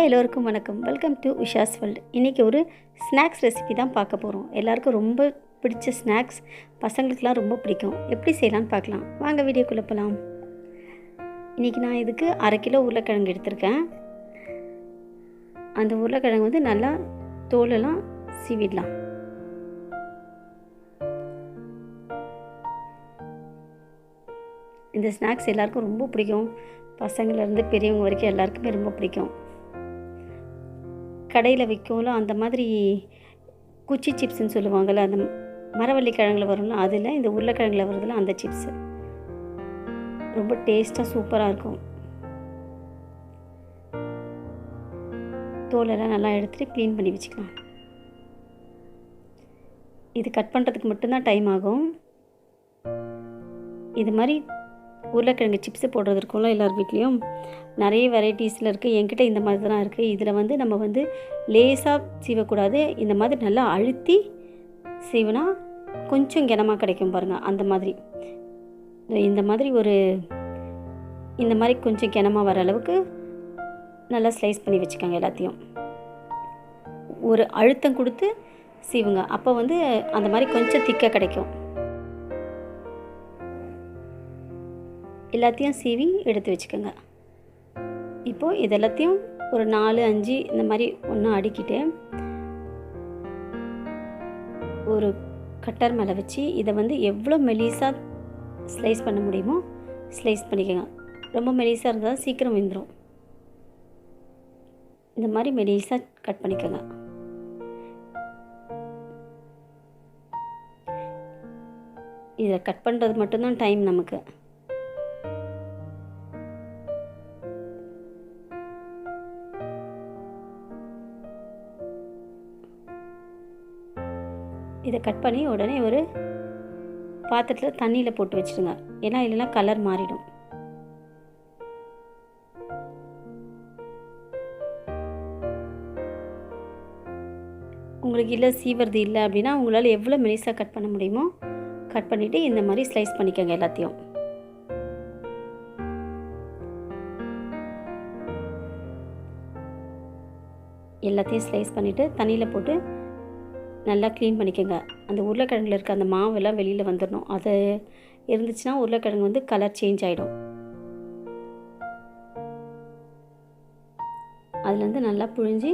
Hi எல்லோருக்கும் வணக்கம். Welcome to USHA'S world. இன்றைக்கி ஒரு ஸ்நாக்ஸ் ரெசிபி தான் பார்க்க போகிறோம். எல்லாருக்கும் ரொம்ப பிடிச்ச ஸ்நாக்ஸ், பசங்களுக்கெலாம் ரொம்ப பிடிக்கும். எப்படி செய்யலான்னு பார்க்கலாம் வாங்க, வீடியோக்குள்ளே போகலாம். இன்றைக்கி நான் இதுக்கு 1/2 கிலோ உருளைக்கிழங்கு எடுத்திருக்கேன். அந்த உருளைக்கிழங்கு வந்து நல்லா தோலெல்லாம் சீவிடலாம். இந்த ஸ்நாக்ஸ் எல்லாருக்கும் ரொம்ப பிடிக்கும். பசங்கள்லேருந்து பெரியவங்க வரைக்கும் எல்லாருக்குமே ரொம்ப பிடிக்கும். கடையில் விற்கும்ல அந்த மாதிரி குச்சி சிப்ஸ்ன்னு சொல்லுவாங்கள்ல, அந்த மரவள்ளி கிழங்குல வரும்ல, அதில் இந்த உருளைக்கிழங்குல வருதுல அந்த சிப்ஸு ரொம்ப டேஸ்ட்டாக சூப்பராக இருக்கும். தோலெல்லாம் நல்லா எடுத்துகிட்டு க்ளீன் பண்ணி வச்சுக்கலாம். இது கட் பண்ணுறதுக்கு மட்டும்தான் டைம் ஆகும். இது மாதிரி உருளைக்கிழங்கு சிப்ஸு போடுறது இருக்கும்ல, எல்லார் வீட்லேயும் நிறைய வெரைட்டிஸில் இருக்குது. என்கிட்ட இந்த மாதிரி தான் இருக்குது. இதில் வந்து நம்ம வந்து லேசாக சீவக்கூடாது. இந்த மாதிரி நல்லா அழுத்தி சீவினா கொஞ்சம் கனமாக கிடைக்கும் பாருங்கள். அந்த மாதிரி இந்த மாதிரி கொஞ்சம் கனமாக வர அளவுக்கு நல்லா ஸ்லைஸ் பண்ணி வச்சுக்கோங்க. எல்லாத்தையும் ஒரு அழுத்தம் கொடுத்து சீவுங்க. அப்போ வந்து அந்த மாதிரி கொஞ்சம் திக்காக கிடைக்கும். எல்லாத்தையும் சீவி எடுத்து வச்சுக்கோங்க. இப்போது இதெல்லாத்தையும் ஒரு 4-5 இந்த மாதிரி ஒன்றா அடுக்கிட்டு ஒரு கட்டர் மேலே வச்சு இதை வந்து எவ்வளோ மெலிசாக ஸ்லைஸ் பண்ண முடியுமோ ஸ்லைஸ் பண்ணிக்கோங்க. ரொம்ப மெலிசாக இருந்தால் சீக்கிரம் வெந்துடும். இந்த மாதிரி மெலிசாக கட் பண்ணிக்கோங்க. இதை கட் பண்ணுறது மட்டும்தான் டைம் நமக்கு. இதை கட் பண்ணி உடனே ஒரு பாத்திரத்தில் தண்ணியில் போட்டு வச்சுடுங்க. ஏன்னா இல்லைன்னா கலர் மாறிடும். உங்களுக்கு இல்லை சீவறது இல்லை அப்படின்னா உங்களால் எவ்வளோ மெலிசாக கட் பண்ண முடியுமோ கட் பண்ணிவிட்டு இந்த மாதிரி ஸ்லைஸ் பண்ணிக்கோங்க. எல்லாத்தையும் ஸ்லைஸ் பண்ணிவிட்டு தண்ணியில் போட்டு நல்லா க்ளீன் பண்ணிக்கோங்க. அந்த உருளைக்கிழங்குல இருக்க அந்த மாவெல்லாம் வெளியில் வந்துடணும். அது இருந்துச்சுன்னா உருளைக்கிழங்கு வந்து கலர் சேஞ்ச் ஆகிடும். அதுலேருந்து நல்லா புழிஞ்சி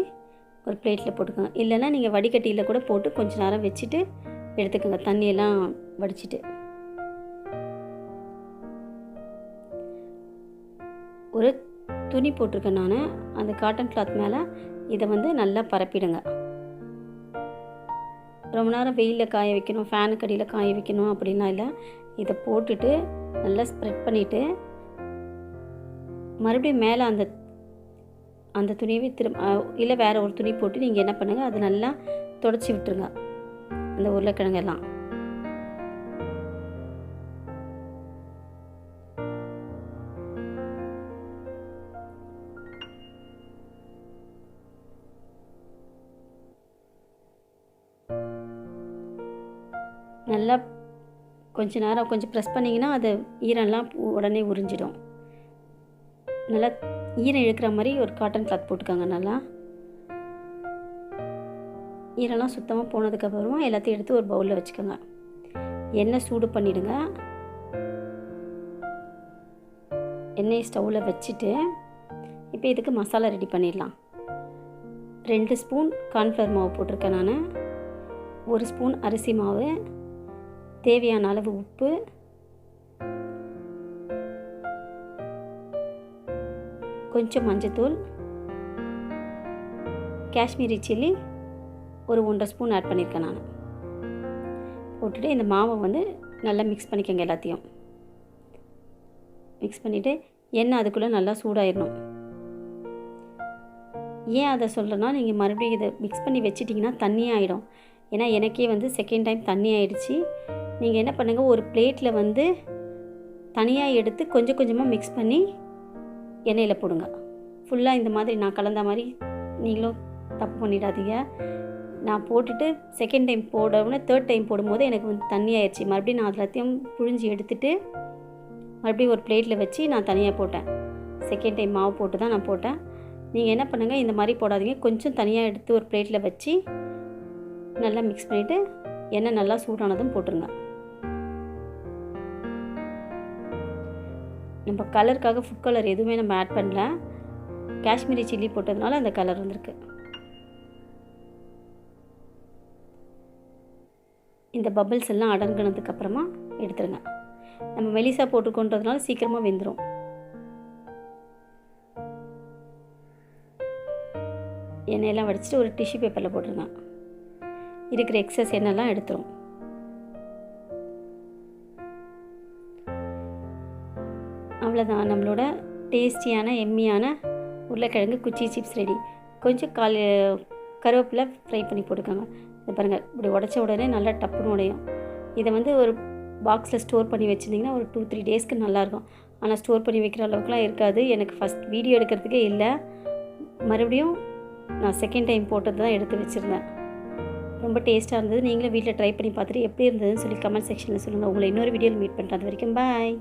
ஒரு பிளேட்டில் போட்டுக்கோங்க. இல்லைன்னா நீங்கள் வடிகட்டியில் கூட போட்டு கொஞ்சம் நேரம் வச்சுட்டு எடுத்துக்கோங்க, தண்ணியெல்லாம் வடிச்சிட்டு. ஒரு துணி போட்டிருக்கேன் நான். அந்த காட்டன் கிளாத் மேலே இதை வந்து நல்லா பரப்பிடுங்க. ரொம்ப நேரம் வெயிலில் காய வைக்கணும், ஃபேனுக்கு அடியில் காய வைக்கணும் அப்படின்னா இல்லை. இதை போட்டுட்டு நல்லா ஸ்ப்ரெட் பண்ணிவிட்டு மறுபடியும் மேலே அந்த துணியவே இல்லை வேறு ஒரு துணி போட்டு நீங்கள் என்ன பண்ணுங்கள், அது நல்லா தொடச்சி விட்டுருங்க அந்த உருளைக்கிழங்கெல்லாம். நல்லா கொஞ்சம் நேரம் கொஞ்சம் ப்ரெஸ் பண்ணிங்கன்னா அது ஈரம்லாம் உடனே உறிஞ்சிடும். நல்லா ஈரம் இழுக்கிற மாதிரி ஒரு காட்டன் கிளாத் போட்டுக்கோங்க. நல்லா ஈரம்லாம் சுத்தமாக போனதுக்கப்புறமா எல்லாத்தையும் எடுத்து ஒரு பவுலில் வச்சுக்கோங்க. எண்ணெய் சூடு பண்ணிவிடுங்க. எண்ணெயை ஸ்டவ்வில் வச்சுட்டு இப்போ இதுக்கு மசாலா ரெடி பண்ணிடலாம். 2 ஸ்பூன் கார்ன்ஃப்ளவர் மாவு போட்டிருக்கேன் நான். 1 ஸ்பூன் அரிசி மாவு, தேவையான அளவு உப்பு, கொஞ்சம் மஞ்சத்தூள், காஷ்மீரி சில்லி ஒரு 1.5 ஸ்பூன் ஆட் பண்ணியிருக்கேன் நான். போட்டுட்டு இந்த மாவை வந்து நல்லா மிக்ஸ் பண்ணிக்கோங்க. எல்லாத்தையும் மிக்ஸ் பண்ணிவிட்டு எண்ணெய் அதுக்குள்ளே நல்லா சூடாயிடணும். ஏன் அதை சொல்கிறேன்னா, நீங்கள் மறுபடியும் இதை மிக்ஸ் பண்ணி வச்சிட்டிங்கன்னா தண்ணி ஆகிடும். ஏன்னா எனக்கே வந்து செகண்ட் டைம் தண்ணி ஆகிடுச்சு. நீங்கள் என்ன பண்ணுங்கள், ஒரு பிளேட்டில் வந்து தனியாக எடுத்து கொஞ்சம் கொஞ்சமாக மிக்ஸ் பண்ணி எண்ணெயில் போடுங்க. ஃபுல்லாக இந்த மாதிரி நான் கலந்த மாதிரி நீங்களும் தப்பு பண்ணிடாதீங்க. நான் போட்டுட்டு செகண்ட் டைம் போடவுடனே தேர்ட் டைம் போடும்போது எனக்கு வந்து தண்ணி ஆயிடுச்சு. மறுபடியும் நான் எல்லாத்தையும் புழிஞ்சி எடுத்துகிட்டு மறுபடியும் ஒரு பிளேட்டில் வச்சு நான் தனியாக போட்டேன். செகண்ட் டைம் மாவு போட்டு தான் நான் போட்டேன். நீங்கள் என்ன பண்ணுங்கள், இந்த மாதிரி போடாதீங்க. கொஞ்சம் தனியாக எடுத்து ஒரு பிளேட்டில் வச்சு நல்லா மிக்ஸ் பண்ணிவிட்டு எண்ணெய் நல்லா சூடானதும் போட்டுருங்க. நம்ம கலருக்காக ஃபுட் கலர் எதுவுமே நம்ம ஆட் பண்ணல. காஷ்மீரி சில்லி போட்டதுனால அந்த கலர் வந்திருக்கு. இந்த பபிள்ஸ் எல்லாம் அடங்கினதுக்கப்புறமா எடுத்துருங்க. நம்ம மெலிசா போட்டுக்கொண்டதுனால சீக்கிரமாக வெந்துடும். எண்ணெயெல்லாம் வடிச்சிட்டு ஒரு டிஷ்யூ பேப்பரில் போட்டுருங்க. இருக்கிற எக்ஸஸ் எண்ணெய்லாம் எடுத்துரும். அவ்வளோதான், நம்மளோட டேஸ்டியான எம்மியான உருளைக்கிழங்கு குச்சி சிப்ஸ் ரெடி. கொஞ்சம் கருவேப்பிலை ஃப்ரை பண்ணி போட்டுக்கோங்க. இது பாருங்கள், இப்படி உடச்ச உடனே நல்லா டப்புன்னு உடையும். இதை வந்து ஒரு பாக்ஸில் ஸ்டோர் பண்ணி வச்சுருந்திங்கன்னா ஒரு 2-3 டேஸ்க்கு நல்லாயிருக்கும். ஆனால் ஸ்டோர் பண்ணி வைக்கிற அளவுக்குலாம் இருக்காது. எனக்கு ஃபஸ்ட் வீடியோ எடுக்கிறதுக்கே இல்லை. மறுபடியும் நான் செகண்ட் டைம் போட்டது தான் எடுத்து வச்சுருந்தேன். ரொம்ப டேஸ்ட்டாக இருந்தது. நீங்களும் வீட்டில் ட்ரை பண்ணி பார்த்துட்டு எப்படி இருந்ததுன்னு சொல்லி கமெண்ட் செக்ஷனில் சொல்லுங்கள். உங்களை இன்னொரு வீடியோவில் மீட் பண்ணுறேன். அது வரைக்கும் பாய்.